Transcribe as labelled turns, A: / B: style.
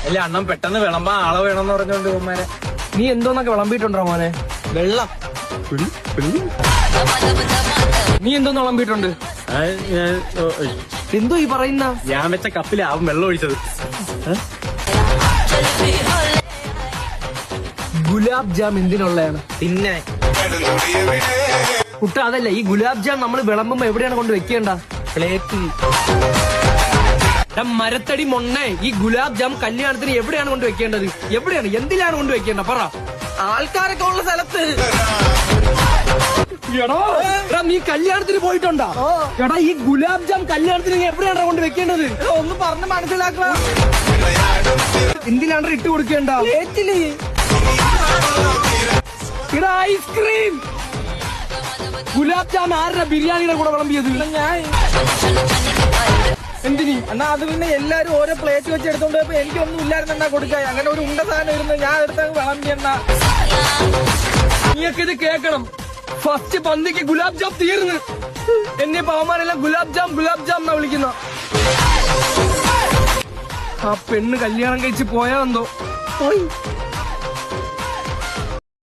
A: അല്ല അണ്ണൻ പെട്ടെന്ന് വിളമ്പാ ആളെ വേണമെന്ന് പറഞ്ഞോണ്ട് ഉമ്മാരെ.
B: നീ എന്തോന്നൊക്കെ വിളമ്പിയിട്ടുണ്ടോ മോനെ?
A: വെള്ളം
B: നീ എന്തോന്ന് വിളമ്പിയിട്ടുണ്ട്? എന്തോ ഈ പറയുന്ന?
A: ഞാൻ വെച്ച കപ്പിലാവും വെള്ളം ഒഴിച്ചത്.
B: ഗുലാബ് ജാം എന്തിനുള്ളതാണ്?
A: പിന്നെ
B: കുട്ട അതല്ല, ഈ ഗുലാബ് ജാം നമ്മൾ വിളമ്പുമ്പോ എവിടെയാണ് കൊണ്ട് വെക്കേണ്ട?
A: പ്ലേറ്റ്.
B: മരത്തടി മൊണ്ണേ, ഈ ഗുലാബ് ജാം കല്യാണത്തിന് എവിടെയാണ് കൊണ്ട് വെക്കേണ്ടത്? എവിടെയാണ്, എന്തിലാണ് കൊണ്ട് വെക്കേണ്ട? പറ.
A: ആൾക്കാരൊക്കെ ഉള്ള സ്ഥലത്ത്.
B: എടാ നീ കല്യാണത്തിന് പോയിട്ടുണ്ടോ? എടാ ഈ ഗുലാബ് ജാം കല്യാണത്തിന് നീ എവിടെയാണ് കൊണ്ട് വെക്കേണ്ടത്?
A: ഒന്ന് പറഞ്ഞ് മനസ്സിലാക്കണം.
B: എന്തിനാണ് ഇട്ട് കൊടുക്കേണ്ട? എടാ ഐസ്ക്രീം. ഗുലാബ് ജാം ആരുടെ ബിരിയാണിയുടെ കൂടെ വിളമ്പിയത്?
A: ഞാൻ
B: എന്തിനി?
A: എന്നാ അത് പിന്നെ എല്ലാരും ഓരോ പ്ലേറ്റ് വെച്ച് എടുത്തോണ്ട് പോയപ്പോ എനിക്കൊന്നും ഇല്ലായിരുന്നു എന്നാ കൊടുക്കാൻ. അങ്ങനെ ഒരു ഉണ്ട സാധനം ഇരുന്ന് ഞാൻ എടുത്തങ്ങ് വിളമ്പിയെണ്ണ.
B: നീയൊക്കെ ഇത് കേക്കണം. ഫസ്റ്റ് പന്തിക്ക് ഗുലാബ് ജാം തീർന്ന് എന്നെ പാവന്മാരെല്ലാം ഗുലാബ് ജാം എന്നാ വിളിക്കുന്ന. ആ പെണ്ണ് കല്യാണം കഴിച്ച് പോയാ എന്തോ.